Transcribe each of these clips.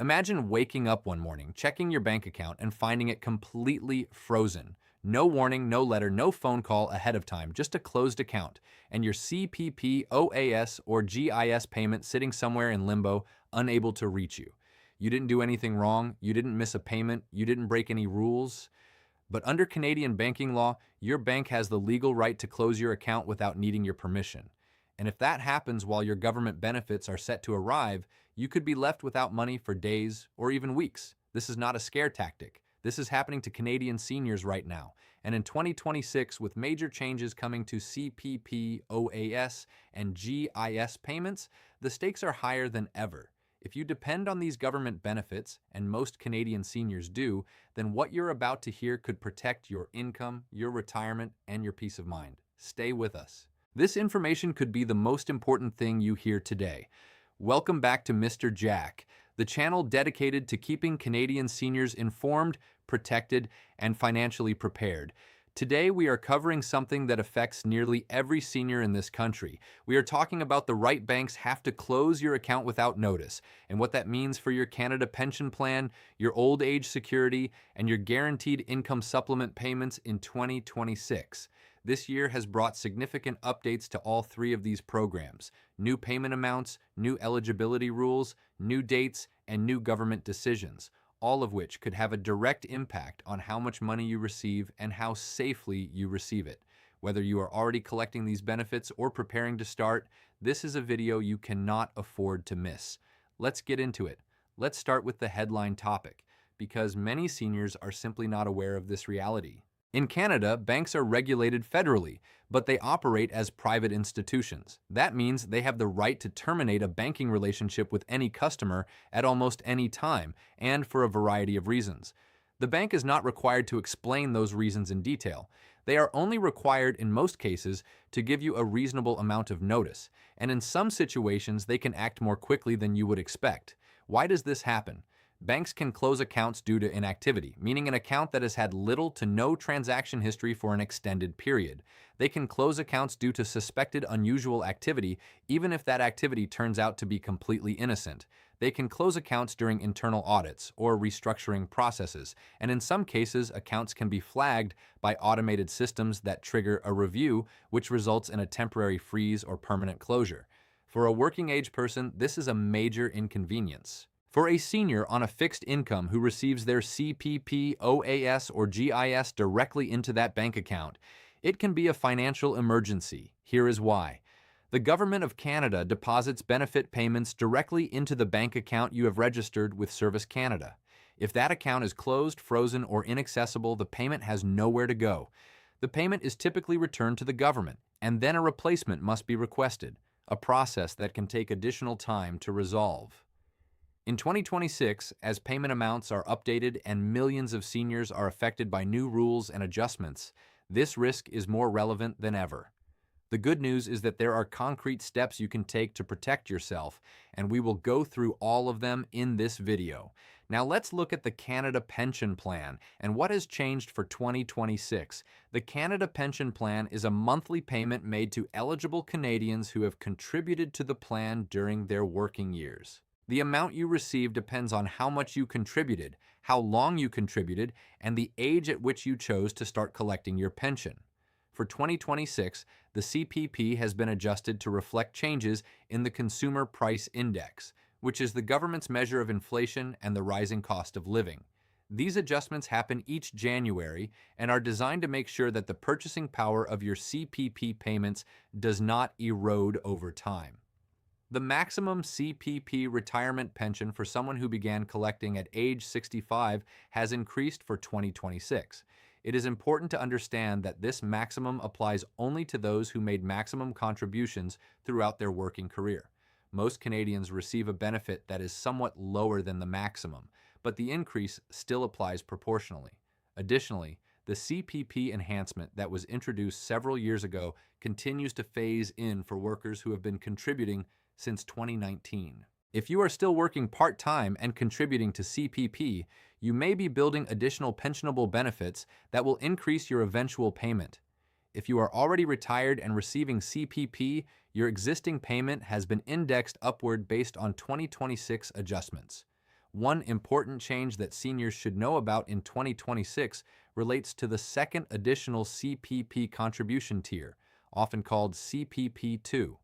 Imagine waking up one morning, checking your bank account, and finding it completely frozen. No warning, no letter, no phone call ahead of time, just a closed account, and your CPP, OAS, or GIS payment sitting somewhere in limbo, unable to reach you. You didn't do anything wrong, you didn't miss a payment, you didn't break any rules. But under Canadian banking law, your bank has the legal right to close your account without needing your permission. And if that happens while your government benefits are set to arrive, you could be left without money for days or even weeks. This is not a scare tactic. This is happening to Canadian seniors right now. And in 2026, with major changes coming to CPP, OAS, and GIS payments, the stakes are higher than ever. If you depend on these government benefits, and most Canadian seniors do, then what you're about to hear could protect your income, your retirement, and your peace of mind. Stay with us. This information could be the most important thing you hear today. Welcome back to MR.JACK, the channel dedicated to keeping Canadian seniors informed, protected, and financially prepared. Today, we are covering something that affects nearly every senior in this country. We are talking about the right banks have to close your account without notice, and what that means for your Canada pension plan, your old age security, and your guaranteed income supplement payments in 2026. This year has brought significant updates to all three of these programs: new payment amounts, new eligibility rules, new dates, and new government decisions, all of which could have a direct impact on how much money you receive and how safely you receive it. Whether you are already collecting these benefits or preparing to start, this is a video you cannot afford to miss. Let's get into it. Let's start with the headline topic, because many seniors are simply not aware of this reality. In Canada, banks are regulated federally, but they operate as private institutions. That means they have the right to terminate a banking relationship with any customer at almost any time, and for a variety of reasons. The bank is not required to explain those reasons in detail. They are only required, in most cases, to give you a reasonable amount of notice, and in some situations they can act more quickly than you would expect. Why does this happen? Banks can close accounts due to inactivity, meaning an account that has had little to no transaction history for an extended period. They can close accounts due to suspected unusual activity, even if that activity turns out to be completely innocent. They can close accounts during internal audits or restructuring processes, and in some cases, accounts can be flagged by automated systems that trigger a review, which results in a temporary freeze or permanent closure. For a working-age person, this is a major inconvenience. For a senior on a fixed income who receives their CPP, OAS, or GIS directly into that bank account, it can be a financial emergency. Here is why. The Government of Canada deposits benefit payments directly into the bank account you have registered with Service Canada. If that account is closed, frozen, or inaccessible, the payment has nowhere to go. The payment is typically returned to the government, and then a replacement must be requested, a process that can take additional time to resolve. In 2026, as payment amounts are updated and millions of seniors are affected by new rules and adjustments, this risk is more relevant than ever. The good news is that there are concrete steps you can take to protect yourself, and we will go through all of them in this video. Now let's look at the Canada Pension Plan and what has changed for 2026. The Canada Pension Plan is a monthly payment made to eligible Canadians who have contributed to the plan during their working years. The amount you receive depends on how much you contributed, how long you contributed, and the age at which you chose to start collecting your pension. For 2026, the CPP has been adjusted to reflect changes in the Consumer Price Index, which is the government's measure of inflation and the rising cost of living. These adjustments happen each January and are designed to make sure that the purchasing power of your CPP payments does not erode over time. The maximum CPP retirement pension for someone who began collecting at age 65 has increased for 2026. It is important to understand that this maximum applies only to those who made maximum contributions throughout their working career. Most Canadians receive a benefit that is somewhat lower than the maximum, but the increase still applies proportionally. Additionally, the CPP enhancement that was introduced several years ago continues to phase in for workers who have been contributing since 2019. If you are still working part-time and contributing to CPP, you may be building additional pensionable benefits that will increase your eventual payment. If you are already retired and receiving CPP, your existing payment has been indexed upward based on 2026 adjustments. One important change that seniors should know about in 2026 relates to the second additional CPP contribution tier, often called CPP2.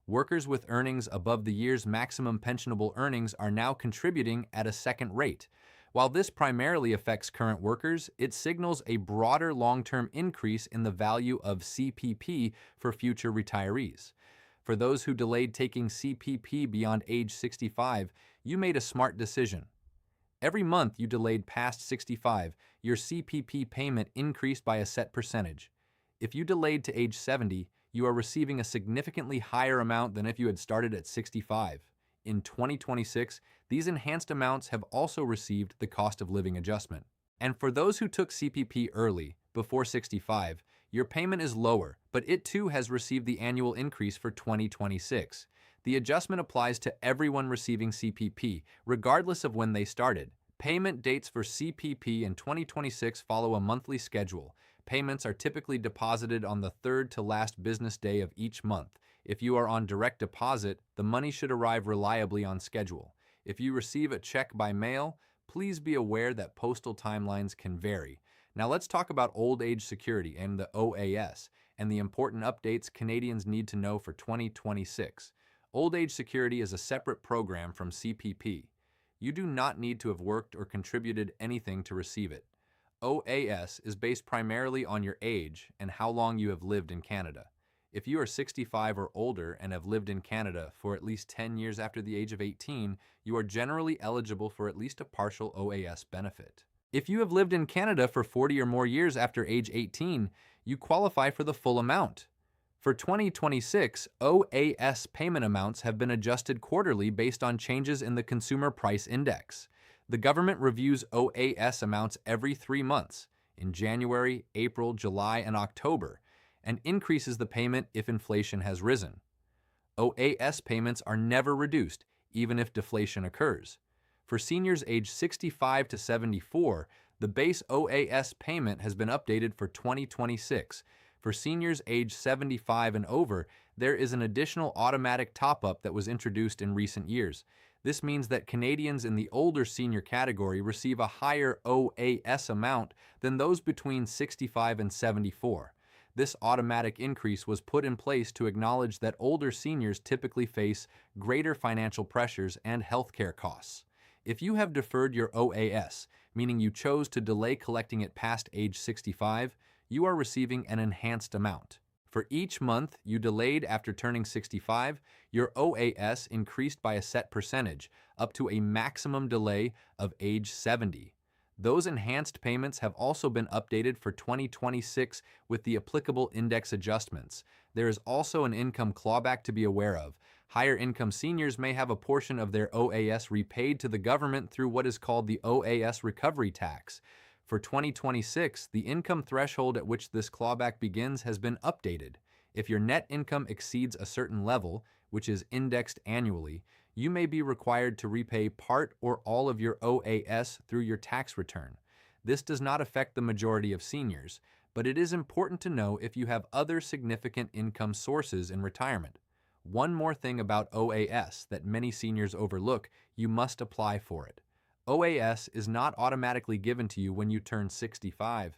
Workers with earnings above the year's maximum pensionable earnings are now contributing at a second rate. While this primarily affects current workers, it signals a broader long-term increase in the value of CPP for future retirees. For those who delayed taking CPP beyond age 65, you made a smart decision. Every month you delayed past 65, your CPP payment increased by a set percentage. If you delayed to age 70, you are receiving a significantly higher amount than if you had started at 65. In 2026, these enhanced amounts have also received the cost of living adjustment. And for those who took CPP early, before 65, your payment is lower, but it too has received the annual increase for 2026. The adjustment applies to everyone receiving CPP, regardless of when they started. Payment dates for CPP in 2026 follow a monthly schedule. Payments are typically deposited on the third to last business day of each month. If you are on direct deposit, the money should arrive reliably on schedule. If you receive a check by mail, please be aware that postal timelines can vary. Now let's talk about old age security and the OAS and the important updates Canadians need to know for 2026. Old age security is a separate program from CPP. You do not need to have worked or contributed anything to receive it. OAS is based primarily on your age and how long you have lived in Canada. If you are 65 or older and have lived in Canada for at least 10 years after the age of 18, you are generally eligible for at least a partial OAS benefit. If you have lived in Canada for 40 or more years after age 18, you qualify for the full amount. For 2026, OAS payment amounts have been adjusted quarterly based on changes in the Consumer Price Index. The government reviews OAS amounts every 3 months, in January, April, July, and October, and increases the payment if inflation has risen. OAS payments are never reduced, even if deflation occurs. For seniors aged 65 to 74, the base OAS payment has been updated for 2026. For seniors aged 75 and over, there is an additional automatic top-up that was introduced in recent years. This means that Canadians in the older senior category receive a higher OAS amount than those between 65 and 74. This automatic increase was put in place to acknowledge that older seniors typically face greater financial pressures and healthcare costs. If you have deferred your OAS, meaning you chose to delay collecting it past age 65, you are receiving an enhanced amount. For each month you delayed after turning 65, your OAS increased by a set percentage, up to a maximum delay of age 70. Those enhanced payments have also been updated for 2026 with the applicable index adjustments. There is also an income clawback to be aware of. Higher income seniors may have a portion of their OAS repaid to the government through what is called the OAS recovery tax. For 2026, the income threshold at which this clawback begins has been updated. If your net income exceeds a certain level, which is indexed annually, you may be required to repay part or all of your OAS through your tax return. This does not affect the majority of seniors, but it is important to know if you have other significant income sources in retirement. One more thing about OAS that many seniors overlook: you must apply for it. OAS is not automatically given to you when you turn 65.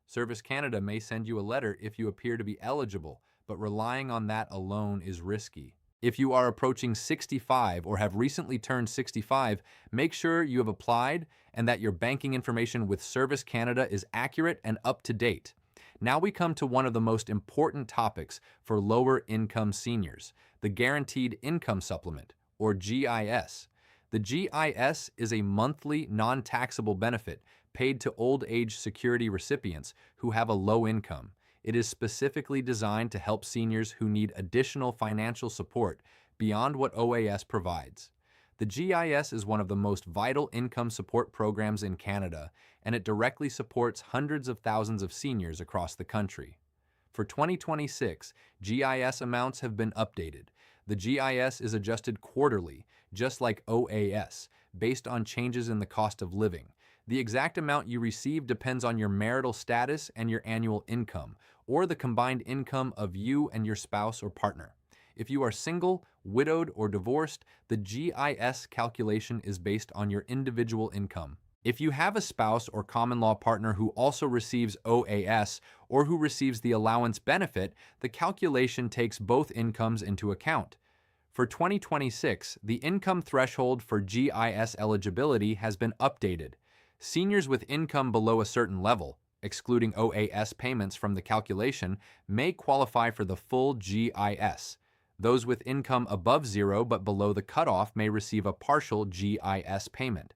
Service Canada may send you a letter if you appear to be eligible, but relying on that alone is risky. If you are approaching 65 or have recently turned 65, make sure you have applied and that your banking information with Service Canada is accurate and up to date. Now we come to one of the most important topics for lower income seniors, the Guaranteed Income Supplement, or GIS. The GIS is a monthly, non-taxable benefit paid to old age security recipients who have a low income. It is specifically designed to help seniors who need additional financial support beyond what OAS provides. The GIS is one of the most vital income support programs in Canada, and it directly supports hundreds of thousands of seniors across the country. For 2026, GIS amounts have been updated. The GIS is adjusted quarterly, just like OAS, based on changes in the cost of living. The exact amount you receive depends on your marital status and your annual income, or the combined income of you and your spouse or partner. If you are single, widowed, or divorced, the GIS calculation is based on your individual income. If you have a spouse or common law partner who also receives OAS or who receives the allowance benefit, the calculation takes both incomes into account. For 2026, the income threshold for GIS eligibility has been updated. Seniors with income below a certain level, excluding OAS payments from the calculation, may qualify for the full GIS. Those with income above zero but below the cutoff may receive a partial GIS payment.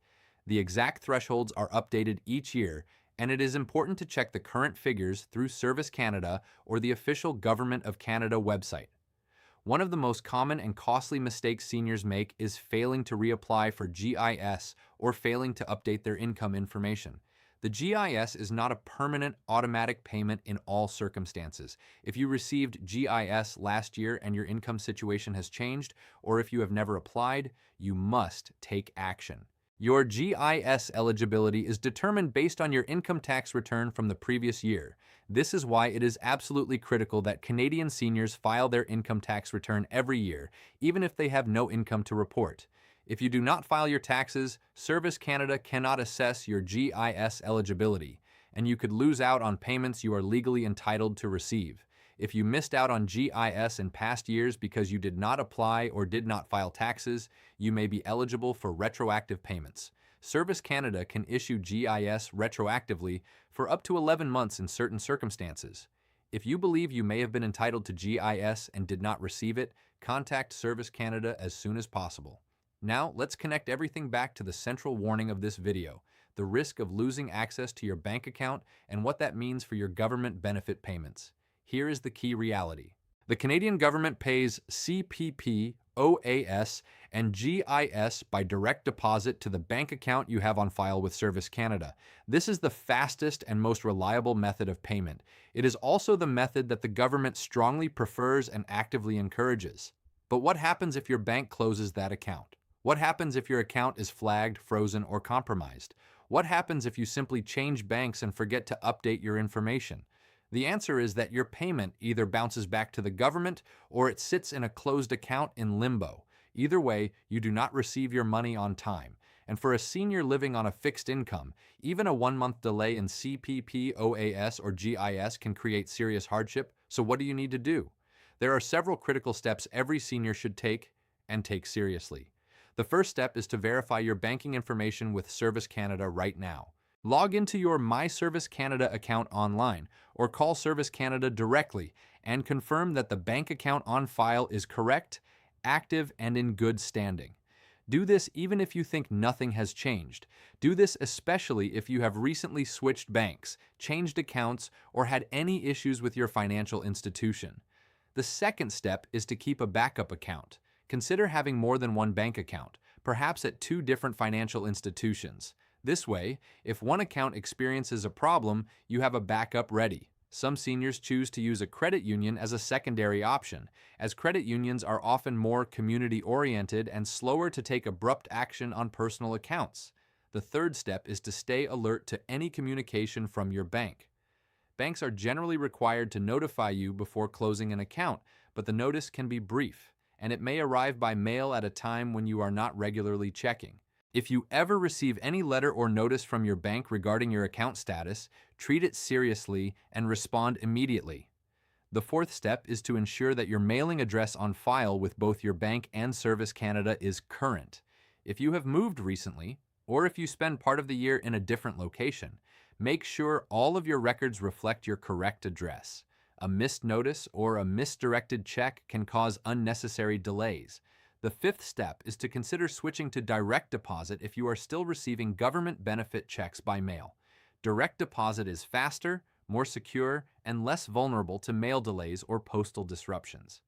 The exact thresholds are updated each year, and it is important to check the current figures through Service Canada or the official Government of Canada website. One of the most common and costly mistakes seniors make is failing to reapply for GIS or failing to update their income information. The GIS is not a permanent automatic payment in all circumstances. If you received GIS last year and your income situation has changed, or if you have never applied, you must take action. Your GIS eligibility is determined based on your income tax return from the previous year. This is why it is absolutely critical that Canadian seniors file their income tax return every year, even if they have no income to report. If you do not file your taxes, Service Canada cannot assess your GIS eligibility, and you could lose out on payments you are legally entitled to receive. If you missed out on GIS in past years because you did not apply or did not file taxes, you may be eligible for retroactive payments. Service Canada can issue GIS retroactively for up to 11 months in certain circumstances. If you believe you may have been entitled to GIS and did not receive it, contact Service Canada as soon as possible. Now, let's connect everything back to the central warning of this video, the risk of losing access to your bank account and what that means for your government benefit payments. Here is the key reality. The Canadian government pays CPP, OAS, and GIS by direct deposit to the bank account you have on file with Service Canada. This is the fastest and most reliable method of payment. It is also the method that the government strongly prefers and actively encourages. But what happens if your bank closes that account? What happens if your account is flagged, frozen, or compromised? What happens if you simply change banks and forget to update your information? The answer is that your payment either bounces back to the government or it sits in a closed account in limbo. Either way, you do not receive your money on time. And for a senior living on a fixed income, even a 1-month delay in CPP, OAS, or GIS can create serious hardship. So what do you need to do? There are several critical steps every senior should take and take seriously. The first step is to verify your banking information with Service Canada right now. Log into your My Service Canada account online or call Service Canada directly and confirm that the bank account on file is correct, active, and in good standing. Do this even if you think nothing has changed. Do this especially if you have recently switched banks, changed accounts, or had any issues with your financial institution. The second step is to keep a backup account. Consider having more than one bank account, perhaps at 2 different financial institutions. This way, if one account experiences a problem, you have a backup ready. Some seniors choose to use a credit union as a secondary option, as credit unions are often more community-oriented and slower to take abrupt action on personal accounts. The third step is to stay alert to any communication from your bank. Banks are generally required to notify you before closing an account, but the notice can be brief, and it may arrive by mail at a time when you are not regularly checking. If you ever receive any letter or notice from your bank regarding your account status, treat it seriously and respond immediately. The fourth step is to ensure that your mailing address on file with both your bank and Service Canada is current. If you have moved recently, or if you spend part of the year in a different location, make sure all of your records reflect your correct address. A missed notice or a misdirected check can cause unnecessary delays. The fifth step is to consider switching to direct deposit if you are still receiving government benefit checks by mail. Direct deposit is faster, more secure, and less vulnerable to mail delays or postal disruptions.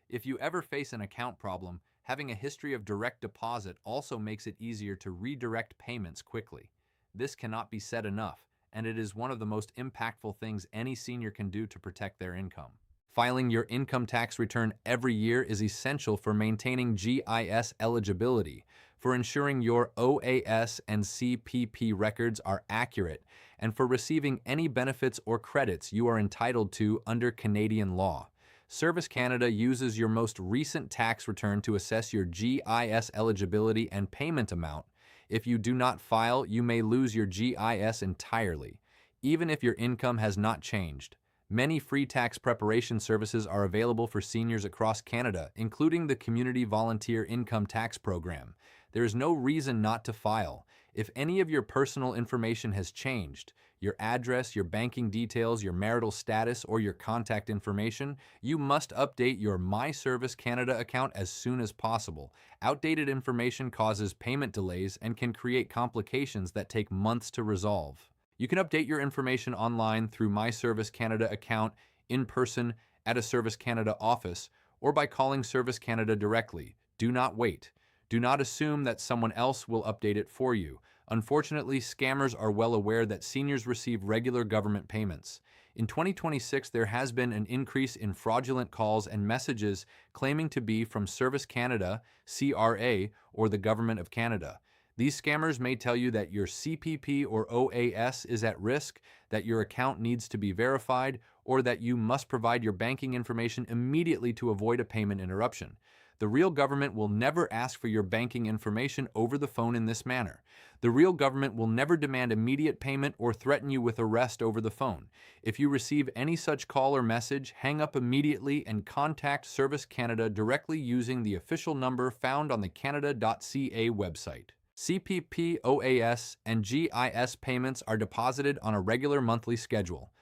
If you ever face an account problem, having a history of direct deposit also makes it easier to redirect payments quickly. This cannot be said enough, and it is one of the most impactful things any senior can do to protect their income. Filing your income tax return every year is essential for maintaining GIS eligibility, for ensuring your OAS and CPP records are accurate, and for receiving any benefits or credits you are entitled to under Canadian law. Service Canada uses your most recent tax return to assess your GIS eligibility and payment amount. If you do not file, you may lose your GIS entirely, even if your income has not changed. Many free tax preparation services are available for seniors across Canada, including the Community Volunteer Income Tax Program. There is no reason not to file. If any of your personal information has changed, your address, your banking details, your marital status, or your contact information, you must update your My Service Canada account as soon as possible. Outdated information causes payment delays and can create complications that take months to resolve. You can update your information online through My Service Canada account, in person, at a Service Canada office, or by calling Service Canada directly. Do not wait. Do not assume that someone else will update it for you. Unfortunately, scammers are well aware that seniors receive regular government payments. In 2026, there has been an increase in fraudulent calls and messages claiming to be from Service Canada, CRA, or the Government of Canada. These scammers may tell you that your CPP or OAS is at risk, that your account needs to be verified, or that you must provide your banking information immediately to avoid a payment interruption. The real government will never ask for your banking information over the phone in this manner. The real government will never demand immediate payment or threaten you with arrest over the phone. If you receive any such call or message, hang up immediately and contact Service Canada directly using the official number found on the canada.ca website. CPP, OAS, and GIS payments are deposited on a regular monthly schedule.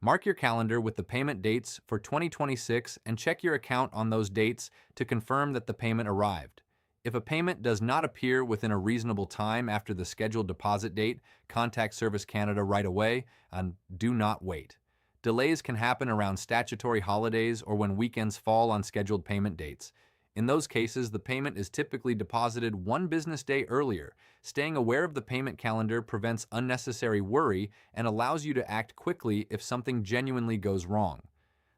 Mark your calendar with the payment dates for 2026 and check your account on those dates to confirm that the payment arrived. If a payment does not appear within a reasonable time after the scheduled deposit date, contact Service Canada right away and do not wait. Delays can happen around statutory holidays or when weekends fall on scheduled payment dates. In those cases, the payment is typically deposited one business day earlier. Staying aware of the payment calendar prevents unnecessary worry and allows you to act quickly if something genuinely goes wrong.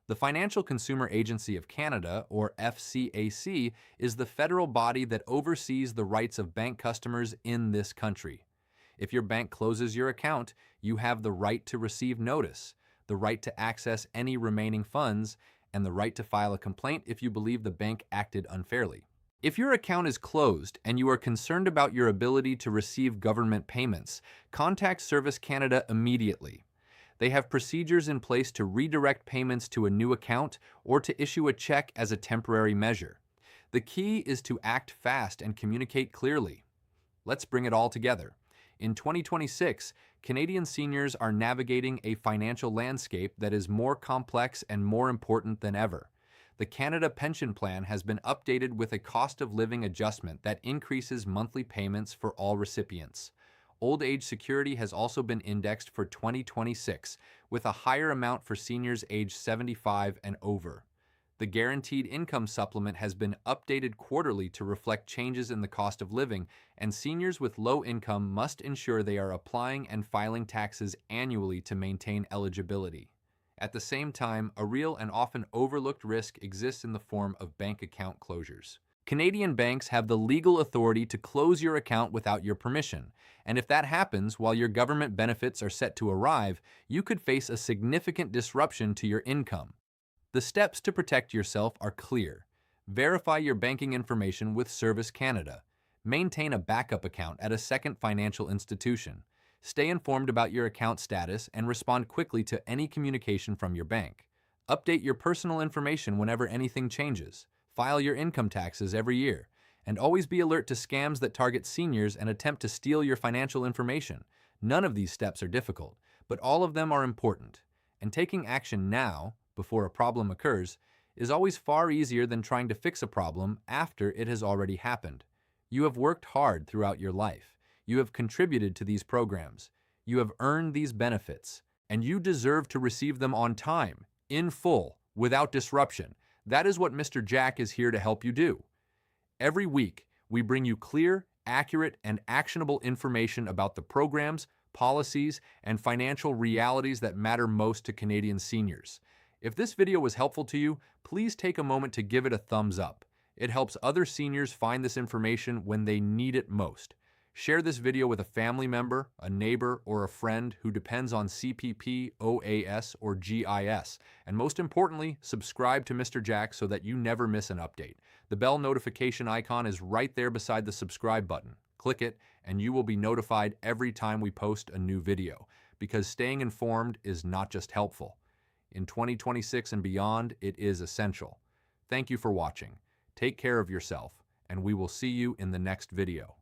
The Financial Consumer Agency of Canada, or FCAC, is the federal body that oversees the rights of bank customers in this country. If your bank closes your account, you have the right to receive notice, the right to access any remaining funds, and the right to file a complaint if you believe the bank acted unfairly. If your account is closed and you are concerned about your ability to receive government payments, contact Service Canada immediately. They have procedures in place to redirect payments to a new account or to issue a check as a temporary measure. The key is to act fast and communicate clearly. Let's bring it all together. In 2026, Canadian seniors are navigating a financial landscape that is more complex and more important than ever. The Canada Pension Plan has been updated with a cost of living adjustment that increases monthly payments for all recipients. Old age security has also been indexed for 2026, with a higher amount for seniors aged 75 and over. The Guaranteed Income Supplement has been updated quarterly to reflect changes in the cost of living, and seniors with low income must ensure they are applying and filing taxes annually to maintain eligibility. At the same time, a real and often overlooked risk exists in the form of bank account closures. Canadian banks have the legal authority to close your account without your permission, and if that happens while your government benefits are set to arrive, you could face a significant disruption to your income. The steps to protect yourself are clear. Verify your banking information with Service Canada. Maintain a backup account at a second financial institution. Stay informed about your account status and respond quickly to any communication from your bank. Update your personal information whenever anything changes. File your income taxes every year. And always be alert to scams that target seniors and attempt to steal your financial information. None of these steps are difficult, but all of them are important. And taking action now, before a problem occurs, is always far easier than trying to fix a problem after it has already happened. You have worked hard throughout your life. You have contributed to these programs. You have earned these benefits, and you deserve to receive them on time, in full, without disruption. That is what Mr. .JACK is here to help you do. Every week, we bring you clear, accurate, and actionable information about the programs, policies, and financial realities that matter most to Canadian seniors. If this video was helpful to you, please take a moment to give it a thumbs up. It helps other seniors find this information when they need it most. Share this video with a family member, a neighbor, or a friend who depends on CPP, OAS, or GIS. And most importantly, subscribe to Mr. Jack so that you never miss an update. The bell notification icon is right there beside the subscribe button. Click it, and you will be notified every time we post a new video, because staying informed is not just helpful. In 2026 and beyond, it is essential. Thank you for watching. Take care of yourself, and we will see you in the next video.